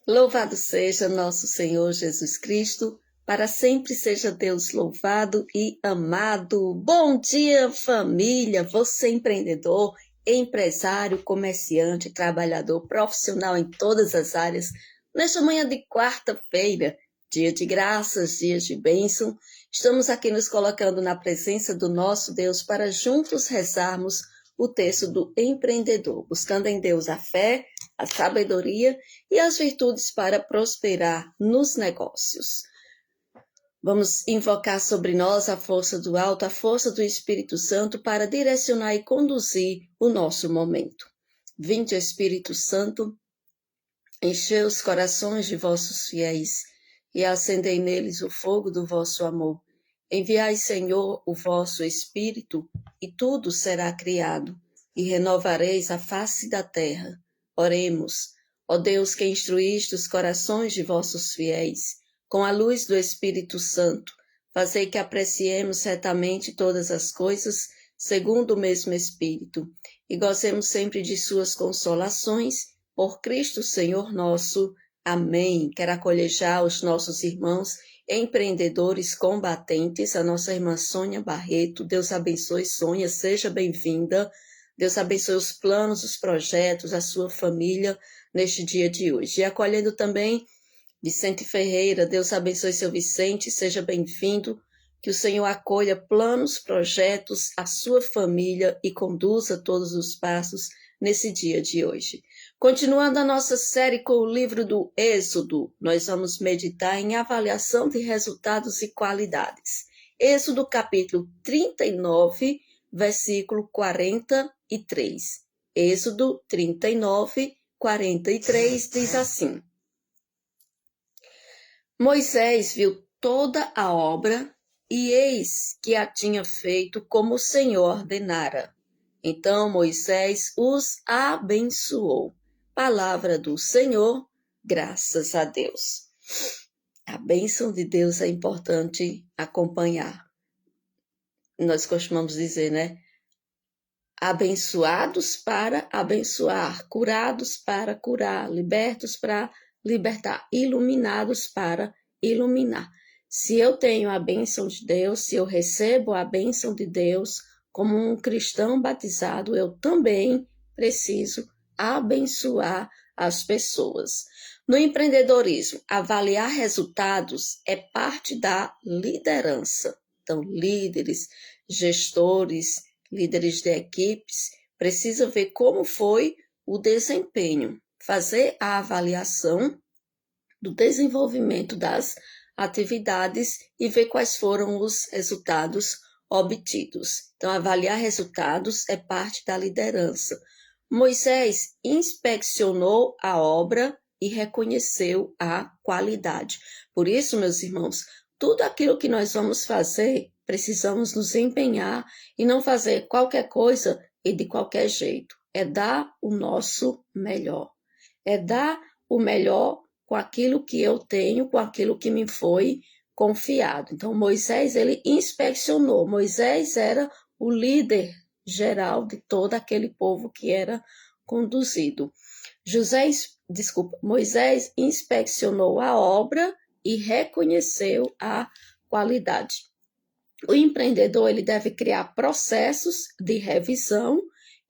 Louvado seja nosso Senhor Jesus Cristo, para sempre seja Deus louvado e amado. Bom dia, família, você empreendedor, empresário, comerciante, trabalhador, profissional em todas as áreas. Nesta manhã de quarta-feira, dia de graças, dia de bênção, estamos aqui nos colocando na presença do nosso Deus para juntos rezarmos o texto do empreendedor, buscando em Deus a fé, a sabedoria e as virtudes para prosperar nos negócios. Vamos invocar sobre nós a força do alto, a força do Espírito Santo para direcionar e conduzir o nosso momento. Vinde, Espírito Santo, enchei os corações de vossos fiéis e acendei neles o fogo do vosso amor. Enviai, Senhor, o vosso Espírito, e tudo será criado, e renovareis a face da terra. Oremos. Ó Deus, que instruíste os corações de vossos fiéis, com a luz do Espírito Santo, fazei que apreciemos retamente todas as coisas, segundo o mesmo Espírito, e gozemos sempre de suas consolações, por Cristo Senhor nosso. Amém. Quero acolher já os nossos irmãos empreendedores combatentes, a nossa irmã Sônia Barreto. Deus abençoe, Sônia, seja bem-vinda. Deus abençoe os planos, os projetos, a sua família neste dia de hoje. E acolhendo também Vicente Ferreira, Deus abençoe seu Vicente, seja bem-vindo. Que o Senhor acolha planos, projetos, a sua família e conduza todos os passos nesse dia de hoje. Continuando a nossa série com o livro do Êxodo, nós vamos meditar em avaliação de resultados e qualidades. Êxodo capítulo 39, versículo 43. Êxodo 39, 43 diz assim: Moisés viu toda a obra e eis que a tinha feito como o Senhor ordenara. Então Moisés os abençoou. Palavra do Senhor, graças a Deus. A bênção de Deus é importante acompanhar. Nós costumamos dizer, né? Abençoados para abençoar, curados para curar, libertos para libertar, iluminados para iluminar. Se eu tenho a bênção de Deus, se eu recebo a bênção de Deus como um cristão batizado, eu também preciso abençoar as pessoas. No empreendedorismo, avaliar resultados é parte da liderança. Então, líderes, gestores, líderes de equipes, precisam ver como foi o desempenho, fazer a avaliação do desenvolvimento das atividades e ver quais foram os resultados obtidos. Então, avaliar resultados é parte da liderança. Moisés inspecionou a obra e reconheceu a qualidade. Por isso, meus irmãos, tudo aquilo que nós vamos fazer, precisamos nos empenhar e não fazer qualquer coisa e de qualquer jeito. É dar o nosso melhor. É dar o melhor com aquilo que eu tenho, com aquilo que me foi confiado. Então, Moisés, ele inspecionou. Moisés era o líder geral de todo aquele povo que era conduzido. Moisés inspecionou a obra e reconheceu a qualidade. O empreendedor, ele deve criar processos de revisão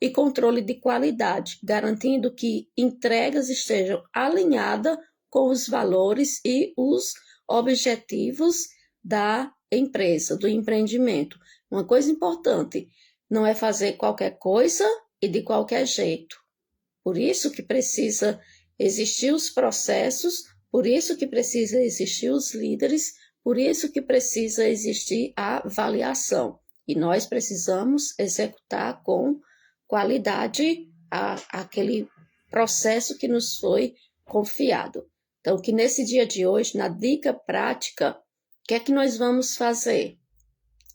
e controle de qualidade, garantindo que entregas estejam alinhadas com os valores e os objetivos da empresa, do empreendimento. Uma coisa importante, não é fazer qualquer coisa e de qualquer jeito. Por isso que precisa existir os processos, por isso que precisa existir os líderes, por isso que precisa existir a avaliação. E nós precisamos executar com qualidade aquele processo que nos foi confiado. Então, que nesse dia de hoje, na dica prática, o que é que nós vamos fazer?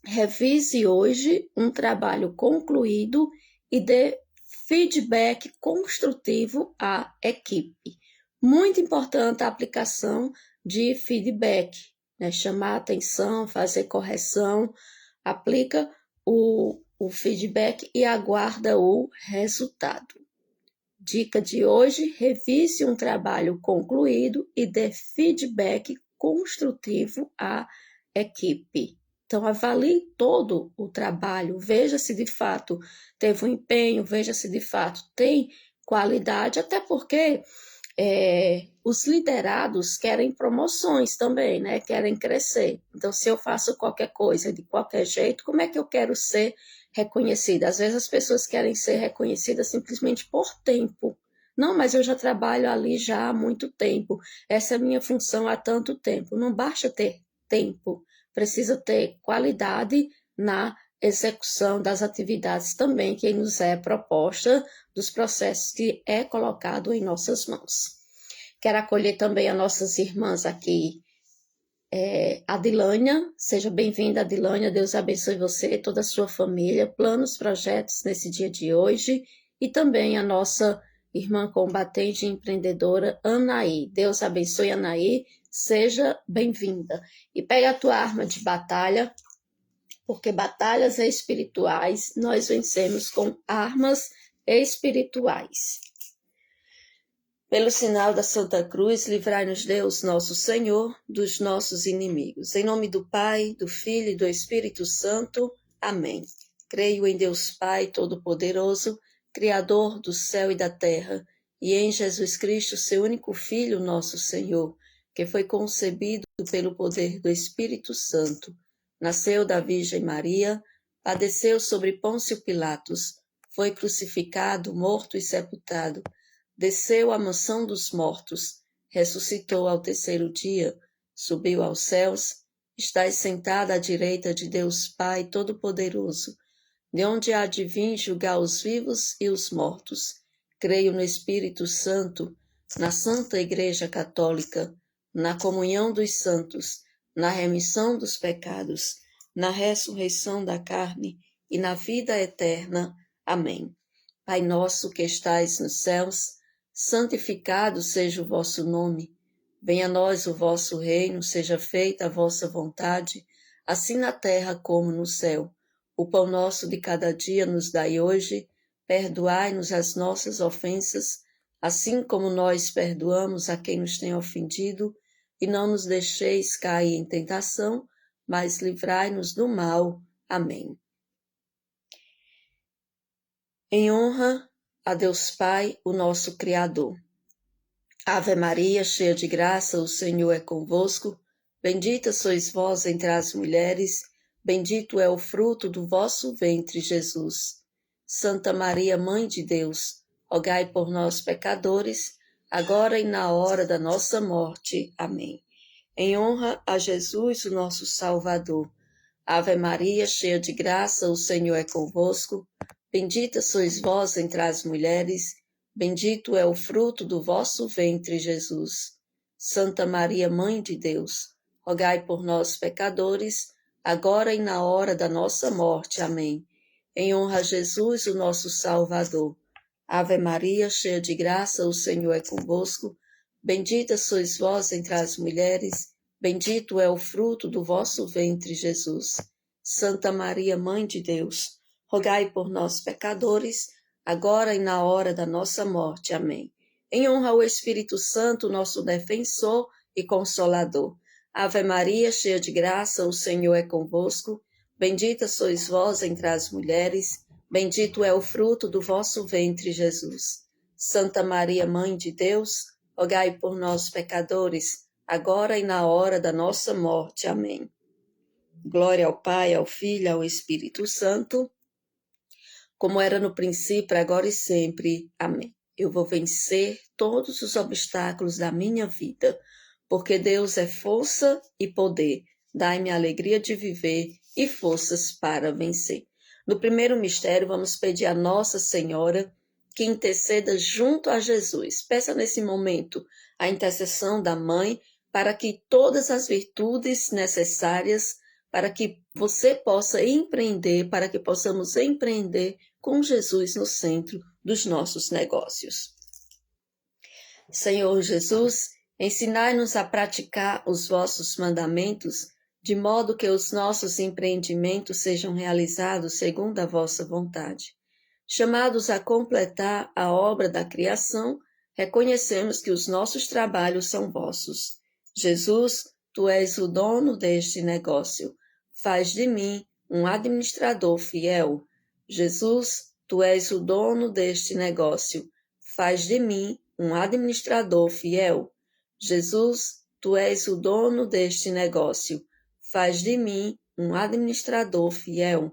Revise hoje um trabalho concluído e dê feedback construtivo à equipe. Muito importante a aplicação de feedback, né? Chamar atenção, fazer correção, aplica o feedback e aguarda o resultado. Dica de hoje: revise um trabalho concluído e dê feedback construtivo à equipe. Então, avalie todo o trabalho, veja se de fato teve um empenho, veja se de fato tem qualidade, até porque os liderados querem promoções também, né? Querem crescer. Então, se eu faço qualquer coisa de qualquer jeito, como é que eu quero ser reconhecida? Às vezes as pessoas querem ser reconhecidas simplesmente por tempo. Não, mas eu já trabalho ali já há muito tempo. Essa é a minha função há tanto tempo. Não basta ter tempo, precisa ter qualidade na execução das atividades também que nos é proposta, dos processos que é colocado em nossas mãos. Quero acolher também as nossas irmãs aqui, Adilânia, seja bem-vinda, Adilânia, Deus abençoe você e toda a sua família, planos, projetos nesse dia de hoje, e também a nossa irmã combatente e empreendedora, Anaí, Deus abençoe, Anaí, seja bem-vinda. E pega a tua arma de batalha, porque batalhas espirituais nós vencemos com armas espirituais. Pelo sinal da Santa Cruz, livrai-nos Deus, nosso Senhor, dos nossos inimigos. Em nome do Pai, do Filho e do Espírito Santo. Amém. Creio em Deus Pai Todo-Poderoso, Criador do céu e da terra, e em Jesus Cristo, seu único Filho, nosso Senhor, que foi concebido pelo poder do Espírito Santo, nasceu da Virgem Maria, padeceu sobre Pôncio Pilatos, foi crucificado, morto e sepultado, desceu à mansão dos mortos, ressuscitou ao terceiro dia, subiu aos céus, está sentado à direita de Deus Pai Todo-Poderoso, de onde há de vir julgar os vivos e os mortos. Creio no Espírito Santo, na Santa Igreja Católica, na comunhão dos santos, na remissão dos pecados, na ressurreição da carne e na vida eterna. Amém. Pai nosso que estais nos céus, santificado seja o vosso nome. Venha a nós o vosso reino, seja feita a vossa vontade, assim na terra como no céu. O pão nosso de cada dia nos dai hoje, perdoai-nos as nossas ofensas, assim como nós perdoamos a quem nos tem ofendido, e não nos deixeis cair em tentação, mas livrai-nos do mal. Amém. Em honra a Deus Pai, o nosso Criador. Ave Maria, cheia de graça, o Senhor é convosco. Bendita sois vós entre as mulheres, bendito é o fruto do vosso ventre, Jesus. Santa Maria, Mãe de Deus, rogai por nós, pecadores, agora e na hora da nossa morte. Amém. Em honra a Jesus, o nosso Salvador. Ave Maria, cheia de graça, o Senhor é convosco. Bendita sois vós entre as mulheres, bendito é o fruto do vosso ventre, Jesus. Santa Maria, Mãe de Deus, rogai por nós, pecadores, agora e na hora da nossa morte. Amém. Em honra a Jesus, o nosso Salvador. Ave Maria, cheia de graça, o Senhor é convosco. Bendita sois vós entre as mulheres, bendito é o fruto do vosso ventre, Jesus. Santa Maria, Mãe de Deus, rogai por nós, pecadores, agora e na hora da nossa morte. Amém. Em honra ao Espírito Santo, nosso defensor e consolador. Ave Maria, cheia de graça, o Senhor é convosco. Bendita sois vós entre as mulheres, bendito é o fruto do vosso ventre, Jesus. Santa Maria, Mãe de Deus, rogai por nós, pecadores, agora e na hora da nossa morte. Amém. Glória ao Pai, ao Filho e ao Espírito Santo, como era no princípio, agora e sempre. Amém. Eu vou vencer todos os obstáculos da minha vida, porque Deus é força e poder. Dai-me a alegria de viver e forças para vencer. No primeiro mistério, vamos pedir a Nossa Senhora que interceda junto a Jesus. Peça nesse momento a intercessão da Mãe para que todas as virtudes necessárias, para que você possa empreender, para que possamos empreender com Jesus no centro dos nossos negócios. Senhor Jesus, ensinai-nos a praticar os vossos mandamentos, de modo que os nossos empreendimentos sejam realizados segundo a vossa vontade. Chamados a completar a obra da criação, reconhecemos que os nossos trabalhos são vossos. Jesus, tu és o dono deste negócio. Faz de mim um administrador fiel. Jesus, tu és o dono deste negócio. Faz de mim um administrador fiel. Jesus, tu és o dono deste negócio. Faz de mim um administrador fiel.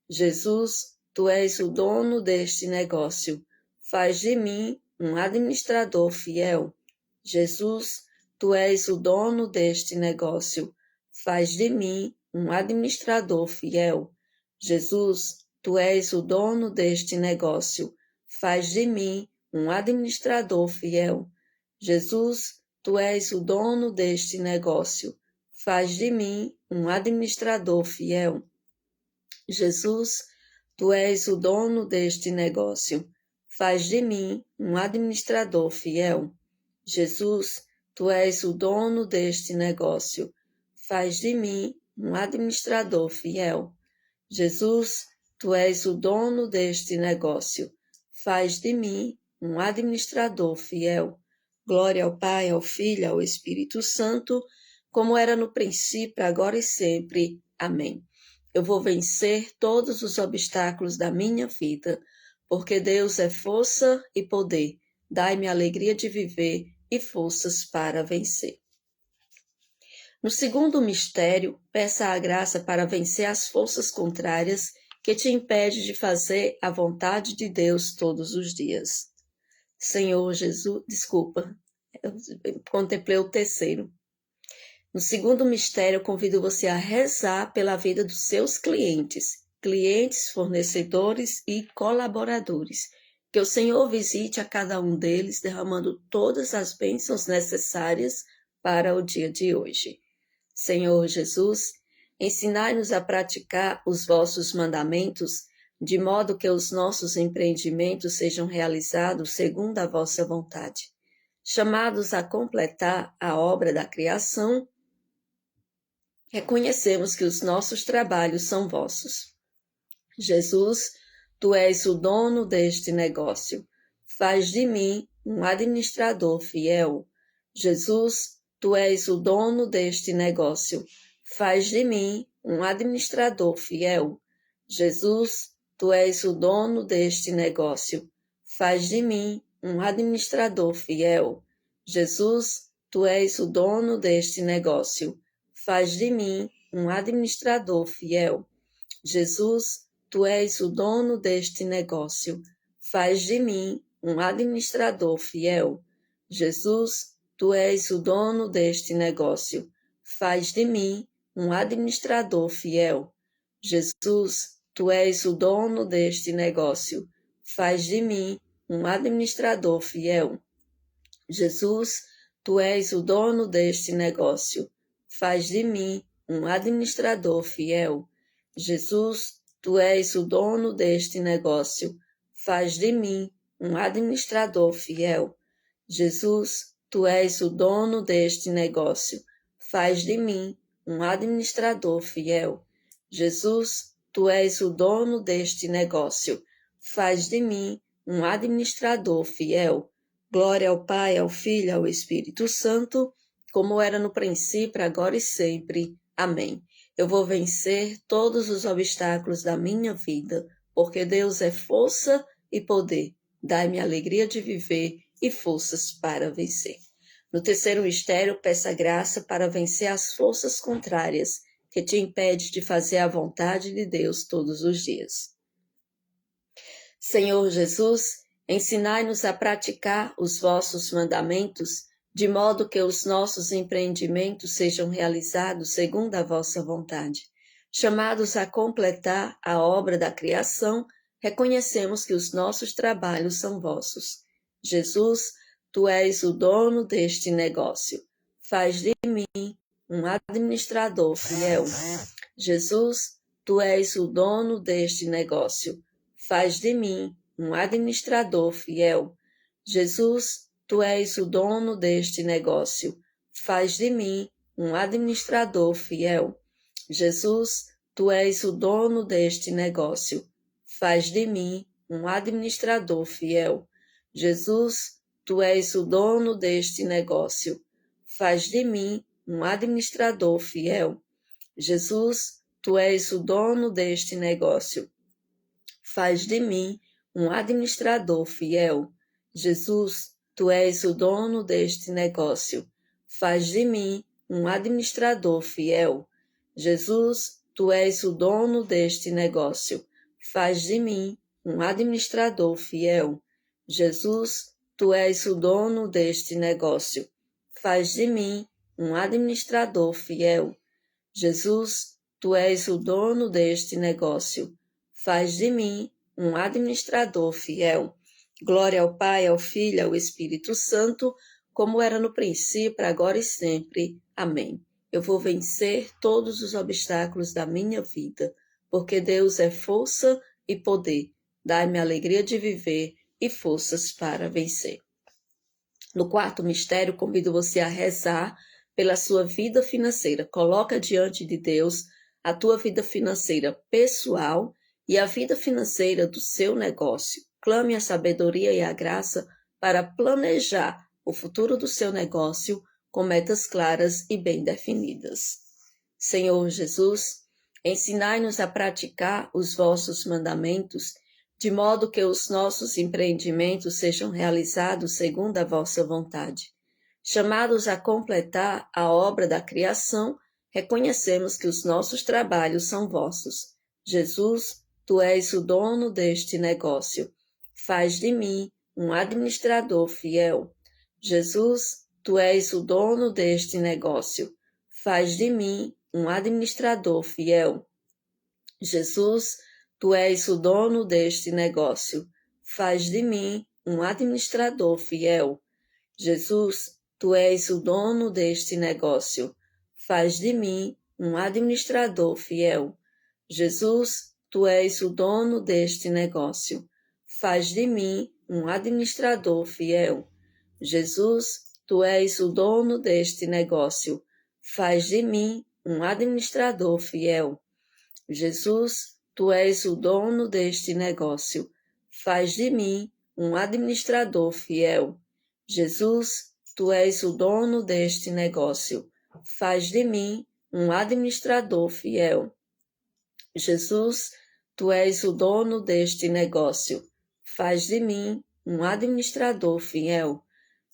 Jesus, tu és o dono deste negócio. Faz de mim um administrador fiel. Jesus, tu és o dono deste negócio. Faz de mim um administrador fiel. Jesus, tu és o dono deste negócio. Faz de mim um administrador fiel. Jesus, tu és o dono deste negócio. Faz de mim um administrador fiel. Jesus, tu és o dono deste negócio. Faz de mim um administrador fiel. Jesus, tu és o dono deste negócio. Faz de mim um administrador fiel. Jesus, tu és o dono deste negócio. Faz de mim um administrador fiel. Glória ao Pai, ao Filho e ao Espírito Santo, como era no princípio, agora e sempre. Amém. Eu vou vencer todos os obstáculos da minha vida, porque Deus é força e poder. Dai-me alegria de viver e forças para vencer. No segundo mistério, peça a graça para vencer as forças contrárias que te impedem de fazer a vontade de Deus todos os dias. Senhor Jesus, eu contemplei o terceiro. No segundo mistério, eu convido você a rezar pela vida dos seus clientes, fornecedores e colaboradores. Que o Senhor visite a cada um deles, derramando todas as bênçãos necessárias para o dia de hoje. Senhor Jesus, ensinai-nos a praticar os vossos mandamentos, de modo que os nossos empreendimentos sejam realizados segundo a vossa vontade. Chamados a completar a obra da criação, reconhecemos que os nossos trabalhos são vossos. Jesus, tu és o dono deste negócio. Faz de mim um administrador fiel. Jesus, tu és o dono deste negócio. Faz de mim um administrador fiel. Jesus, tu és o dono deste negócio. Faz de mim um administrador fiel. Jesus, tu és o dono deste negócio. Faz de mim um administrador fiel. Jesus, tu és o dono deste negócio. Faz de mim um administrador fiel. Jesus, tu és o dono deste negócio. Faz de mim um administrador fiel. Jesus, tu és o dono deste negócio. Faz de mim um administrador fiel. Jesus, tu és o dono deste negócio. Faz de mim um administrador fiel. Jesus, tu és o dono deste negócio. Faz de mim um administrador fiel. Jesus, tu és o dono deste negócio. Faz de mim um administrador fiel. Jesus, tu és o dono deste negócio. Faz de mim um administrador fiel. Glória ao Pai, ao Filho e ao Espírito Santo, como era no princípio, agora e sempre. Amém. Eu vou vencer todos os obstáculos da minha vida, porque Deus é força e poder. Dai-me alegria de viver e forças para vencer. No terceiro mistério, peça graça para vencer as forças contrárias que te impedem de fazer a vontade de Deus todos os dias. Senhor Jesus, ensinai-nos a praticar os vossos mandamentos, de modo que os nossos empreendimentos sejam realizados segundo a vossa vontade. Chamados a completar a obra da criação, reconhecemos que os nossos trabalhos são vossos. Jesus, tu és o dono deste negócio. Faz de mim um administrador fiel. Jesus, tu és o dono deste negócio. Faz de mim um administrador fiel. Jesus, tu és o dono deste negócio. Faz de mim um administrador fiel. Jesus, tu és o dono deste negócio. Faz de mim um administrador fiel. Jesus, tu és o dono deste negócio. Faz de mim um administrador fiel. Jesus, tu és o dono deste negócio. Faz de mim um administrador fiel. Jesus, tu és o dono deste negócio. Faz de mim um administrador fiel. Jesus, tu és o dono deste negócio. Faz de mim um administrador fiel. Jesus, tu és o dono deste negócio. Faz de mim um administrador fiel. Jesus, tu és o dono deste negócio. Faz de mim um administrador fiel. Glória ao Pai, ao Filho e ao Espírito Santo, como era no princípio, agora e sempre. Amém. Eu vou vencer todos os obstáculos da minha vida, porque Deus é força e poder. Dai-me a alegria de viver e forças para vencer. No quarto mistério, convido você a rezar pela sua vida financeira. Coloca diante de Deus a tua vida financeira pessoal e a vida financeira do seu negócio. Clame a sabedoria e a graça para planejar o futuro do seu negócio com metas claras e bem definidas. Senhor Jesus, ensinai-nos a praticar os vossos mandamentos, de modo que os nossos empreendimentos sejam realizados segundo a vossa vontade. Chamados a completar a obra da criação, reconhecemos que os nossos trabalhos são vossos. Jesus, tu és o dono deste negócio. Faz de mim um administrador fiel. Jesus, tu és o dono deste negócio. Faz de mim um administrador fiel. Jesus, tu és o dono deste negócio. Faz de mim um administrador fiel. Jesus, tu és o dono deste negócio. Faz de mim um administrador fiel. Jesus, tu és o dono deste negócio. Faz de mim um administrador fiel. Jesus, tu és o dono deste negócio. Faz de mim um administrador fiel. Jesus, tu és o dono deste negócio. Faz de mim um administrador fiel. Jesus, tu és o dono deste negócio. Faz de mim um administrador fiel. Jesus, tu és o dono deste negócio. Faz de mim um administrador fiel.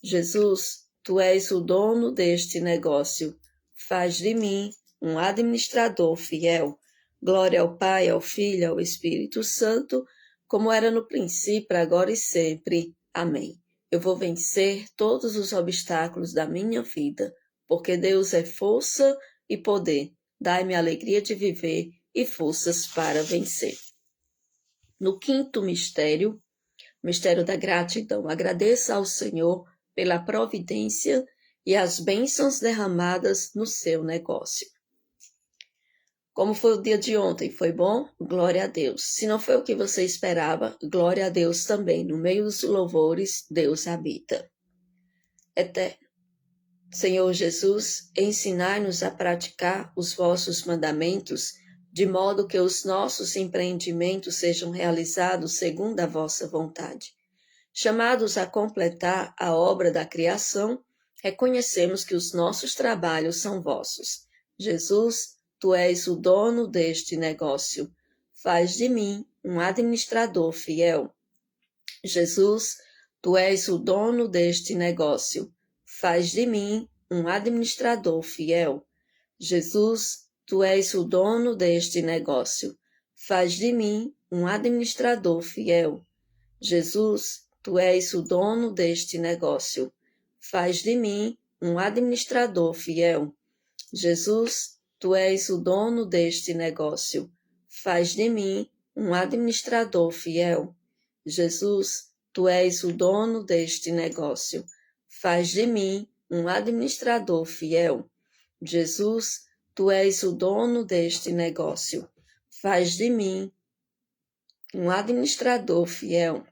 Jesus, tu és o dono deste negócio. Faz de mim um administrador fiel. Glória ao Pai, ao Filho e ao Espírito Santo, como era no princípio, agora e sempre. Amém. Eu vou vencer todos os obstáculos da minha vida, porque Deus é força e poder. Dai-me a alegria de viver e forças para vencer. No quinto mistério, mistério da gratidão, agradeça ao Senhor pela providência e as bênçãos derramadas no seu negócio. Como foi o dia de ontem? Foi bom? Glória a Deus. Se não foi o que você esperava, glória a Deus também. No meio dos louvores, Deus habita. Eterno Senhor Jesus, ensinai-nos a praticar os vossos mandamentos, de modo que os nossos empreendimentos sejam realizados segundo a vossa vontade. Chamados a completar a obra da criação, reconhecemos que os nossos trabalhos são vossos. Jesus, tu és o dono deste negócio. Faz de mim um administrador fiel. Jesus, tu és o dono deste negócio. Faz de mim um administrador fiel. Jesus, tu és o dono deste negócio. Faz de mim um administrador fiel. Jesus, tu és o dono deste negócio. Faz de mim um administrador fiel. Jesus, tu és o dono deste negócio. Faz de mim um administrador fiel. Jesus, tu és o dono deste negócio. Faz de mim um administrador fiel. Jesus, tu és o dono deste negócio. Faz de mim um administrador fiel.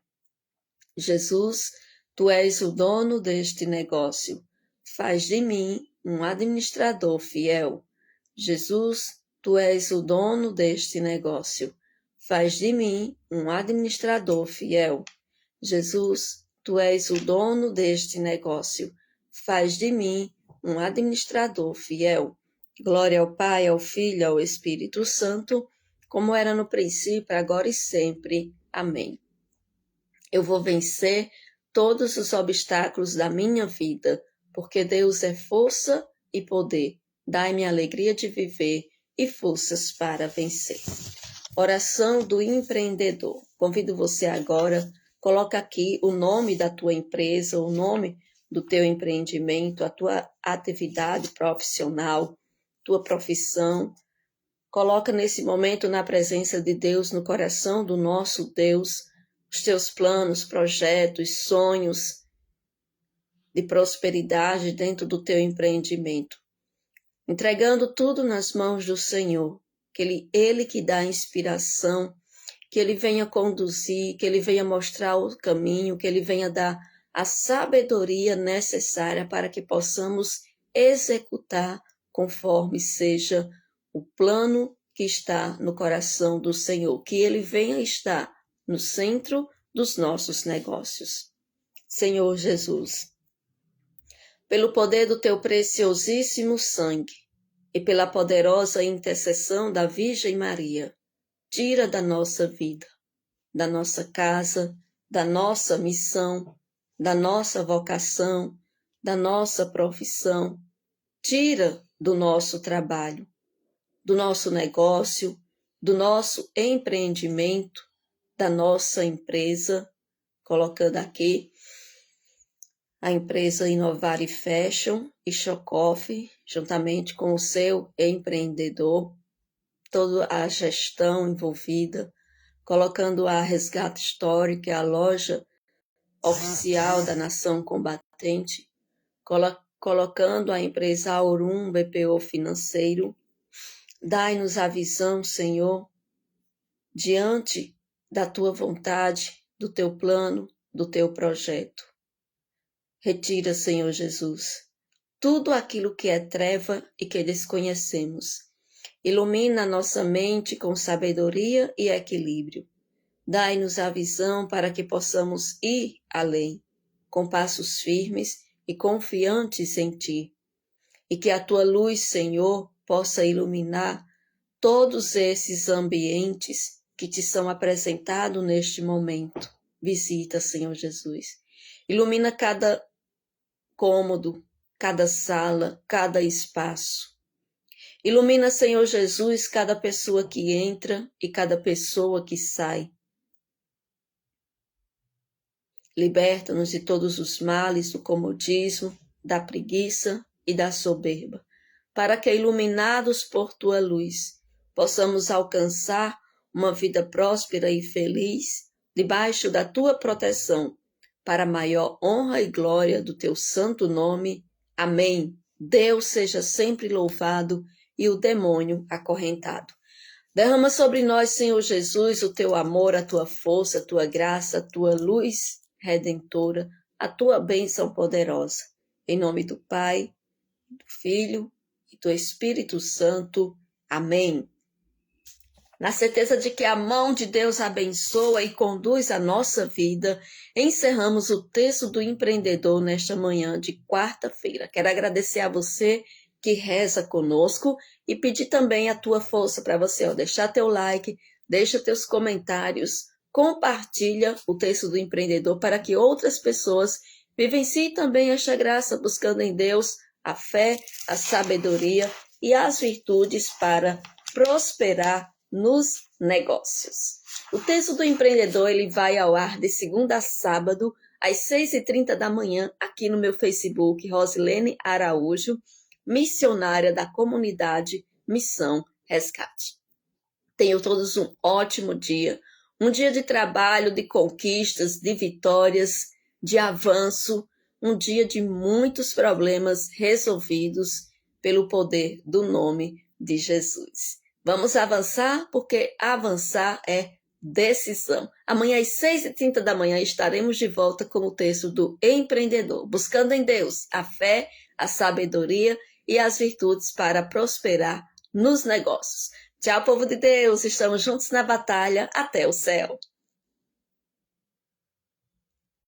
Jesus, tu és o dono deste negócio. Faz de mim um administrador fiel. Jesus, tu és o dono deste negócio. faz de mim um administrador fiel. Jesus, tu és o dono deste negócio, faz de mim um administrador fiel. Glória ao Pai, ao Filho e ao Espírito Santo, como era no princípio, agora e sempre. Amém. Eu vou vencer todos os obstáculos da minha vida, porque Deus é força e poder. Dai-me a alegria de viver e forças para vencer. Oração do empreendedor. Convido você agora, coloca aqui o nome da tua empresa, o nome do teu empreendimento, a tua atividade profissional, tua profissão. Coloca nesse momento na presença de Deus, no coração do nosso Deus, os teus planos, projetos, sonhos de prosperidade dentro do teu empreendimento. Entregando tudo nas mãos do Senhor, que Ele que dá a inspiração, que Ele venha conduzir, que Ele venha mostrar o caminho, que Ele venha dar a sabedoria necessária para que possamos executar conforme seja o plano que está no coração do Senhor, que Ele venha estar no centro dos nossos negócios. Senhor Jesus, pelo poder do teu preciosíssimo sangue e pela poderosa intercessão da Virgem Maria, tira da nossa vida, da nossa casa, da nossa missão, da nossa vocação, da nossa profissão, tira do nosso trabalho, do nosso negócio, do nosso empreendimento, da nossa empresa, colocando aqui a empresa Inovar e Fashion e Chocoff, juntamente com o seu empreendedor, toda a gestão envolvida, colocando a Resgate Store, que é a loja oficial da Nação Combatente, colocando a empresa Aurum BPO Financeiro. Dai-nos a visão, Senhor, diante da tua vontade, do teu plano, do teu projeto. Retira, Senhor Jesus, tudo aquilo que é treva e que desconhecemos. Ilumina a nossa mente com sabedoria e equilíbrio. Dai-nos a visão para que possamos ir além, com passos firmes e confiantes em Ti. E que a Tua luz, Senhor, possa iluminar todos esses ambientes que Te são apresentados neste momento. Visita, Senhor Jesus. Ilumina cada cômodo, cada sala, cada espaço. Ilumina, Senhor Jesus, cada pessoa que entra e cada pessoa que sai. Liberta-nos de todos os males do comodismo, da preguiça e da soberba, para que, iluminados por Tua luz, possamos alcançar uma vida próspera e feliz, debaixo da Tua proteção, para a maior honra e glória do Teu santo nome. Amém. Deus seja sempre louvado e o demônio acorrentado. Derrama sobre nós, Senhor Jesus, o Teu amor, a Tua força, a Tua graça, a Tua luz redentora, a Tua bênção poderosa. Em nome do Pai, do Filho e do Espírito Santo. Amém. Na certeza de que a mão de Deus abençoa e conduz a nossa vida, encerramos o texto do empreendedor nesta manhã de quarta-feira. Quero agradecer a você que reza conosco e pedir também a tua força para você, deixar teu like, deixa teus comentários, compartilha o texto do empreendedor para que outras pessoas vivenciem também esta graça, buscando em Deus a fé, a sabedoria e as virtudes para prosperar nos negócios. O texto do empreendedor ele vai ao ar de segunda a sábado, às 6h30 da manhã, aqui no meu Facebook, Rosilene Araújo, missionária da comunidade Missão Resgate. Tenham todos um ótimo dia, um dia de trabalho, de conquistas, de vitórias, de avanço, um dia de muitos problemas resolvidos pelo poder do nome de Jesus. Vamos avançar, porque avançar é decisão. Amanhã às 6h30 da manhã estaremos de volta com o texto do empreendedor, buscando em Deus a fé, a sabedoria e as virtudes para prosperar nos negócios. Tchau, povo de Deus. Estamos juntos na batalha até o céu.